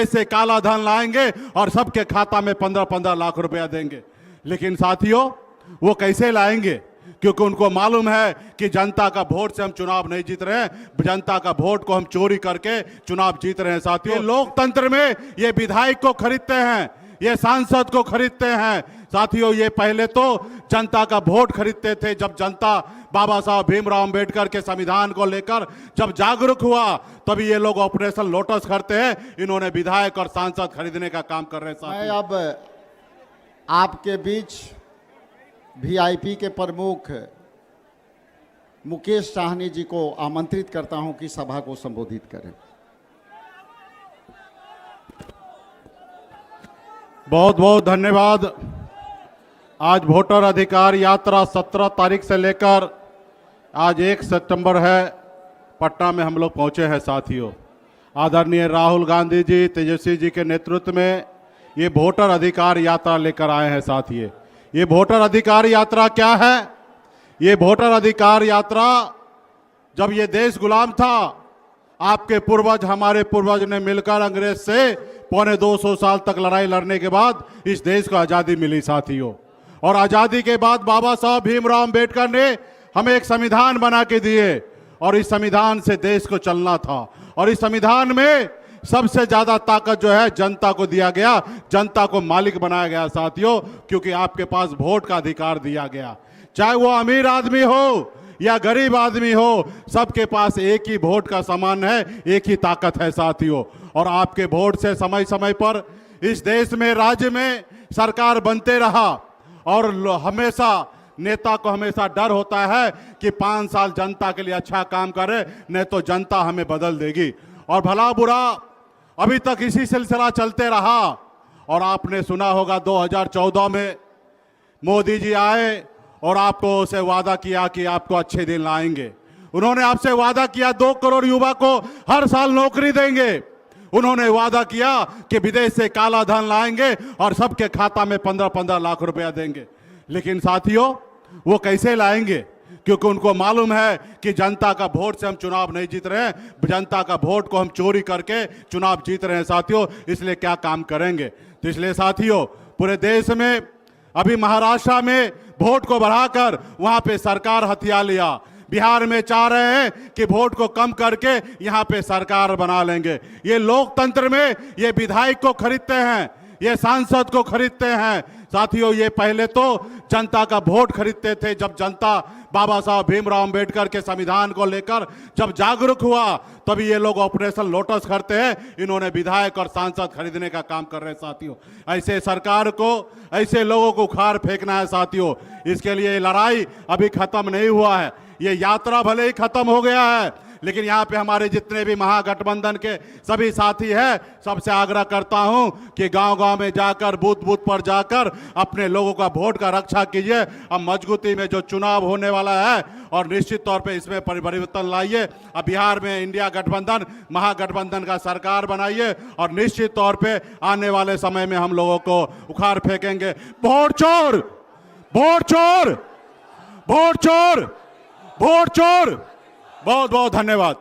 से काला धन लाएंगे और सबके खाता में 15-15 लाख रुपया देंगे। लेकिन साथियों, वो कैसे लाएंगे? क्योंकि उनको मालूम है कि जनता का वोट से हम चुनाव नहीं जीत रहे हैं, जनता का वोट को हम चोरी करके चुनाव जीत रहे हैं। साथियों, लोकतंत्र में ये विधायक को खरीदते हैं, ये सांसद को खरीदते हैं। साथियों, ये पहले तो जनता का वोट खरीदते थे। जब जनता बाबा साहब भीमराव अंबेडकर के संविधान को लेकर जब जागरूक हुआ, तभी ये लोग ऑपरेशन लोटस करते हैं। इन्होंने विधायक और सांसद खरीदने का काम कर रहे हैं। मैं अब आपके बीच वीआईपी के प्रमुख मुकेश साहनी जी को आमंत्रित करता हूं कि सभा को संबोधित करें। बहुत बहुत धन्यवाद। आज वोटर अधिकार यात्रा 17 तारीख से लेकर आज 1 सितंबर है, पटना में हम लोग पहुंचे हैं। साथियों, आदरणीय राहुल गांधी जी, तेजस्वी जी के नेतृत्व में ये वोटर अधिकार यात्रा लेकर आए हैं। साथियों, ये वोटर अधिकार यात्रा क्या है? ये वोटर अधिकार यात्रा, जब ये देश गुलाम था, आपके पूर्वज, हमारे पूर्वज ने मिलकर अंग्रेज से 250 साल तक लड़ाई लड़ने के बाद इस देश को आज़ादी मिली। साथियों, और आज़ादी के बाद बाबा साहब भीमराव अंबेडकर ने हमें एक संविधान बना के दिए, और इस संविधान से देश को चलना था। और इस संविधान में सबसे ज्यादा ताकत जो है जनता को दिया गया, जनता को मालिक बनाया गया। साथियों, क्योंकि आपके पास वोट का अधिकार दिया गया, चाहे वो अमीर आदमी हो या गरीब आदमी हो, सबके पास एक ही वोट का समान है, एक ही ताकत है। साथियों, और आपके वोट से समय समय पर इस देश में, राज्य में सरकार बनते रहा, और हमेशा नेता को हमेशा डर होता है कि 5 साल जनता के लिए अच्छा काम करे, नहीं तो जनता हमें बदल देगी। और भला बुरा अभी तक इसी सिलसिला चलते रहा। और आपने सुना होगा 2014 में मोदी जी आए और आपको से वादा किया कि आपको अच्छे दिन लाएंगे। उन्होंने आपसे वादा किया 2 करोड़ युवा को हर साल नौकरी देंगे। उन्होंने वादा किया कि विदेश से काला धन लाएंगे और सबके खाता में 15-15 लाख रुपया देंगे। लेकिन साथियों, वो कैसे लाएंगे? क्योंकि उनको मालूम है कि जनता का वोट से हम चुनाव नहीं जीत रहे हैं, जनता का वोट को हम चोरी करके चुनाव जीत रहे हैं। साथियों, इसलिए क्या काम करेंगे? तो इसलिए साथियों, पूरे देश में अभी महाराष्ट्र में वोट को बढ़ाकर वहां पे सरकार हथिया लिया। बिहार में चाह रहे हैं कि वोट को कम करके यहां पे सरकार बना लेंगे। ये लोकतंत्र में ये विधायक को खरीदते हैं, ये सांसद को खरीदते हैं। साथियों, ये पहले तो जनता का वोट खरीदते थे। जब जनता बाबा साहब भीमराव अंबेडकर के संविधान को लेकर जब जागरूक हुआ, तभी ये लोग ऑपरेशन लोटस करते हैं। इन्होंने विधायक और सांसद खरीदने का काम कर रहे हैं। साथियों, ऐसे सरकार को, ऐसे लोगों को उखाड़ फेंकना है। साथियों, इसके लिए लड़ाई अभी खत्म नहीं हुआ है। ये यात्रा भले ही खत्म हो गया है, लेकिन यहाँ पे हमारे जितने भी महागठबंधन के सभी साथी हैं, सबसे आग्रह करता हूं कि गांव-गांव में जाकर, बूथ-बूथ पर जाकर अपने लोगों का वोट का रक्षा कीजिए। अब मजबूती में जो चुनाव होने वाला है, और निश्चित तौर पे इसमें परिवर्तन लाइए। अब बिहार में इंडिया गठबंधन, महागठबंधन का सरकार बनाइए, और निश्चित तौर पे आने वाले समय में हम लोगों को उखाड़ फेंकेंगे। वोट चोर, वोट चोर, वोट चोर, वोट चोर। बहुत बहुत धन्यवाद।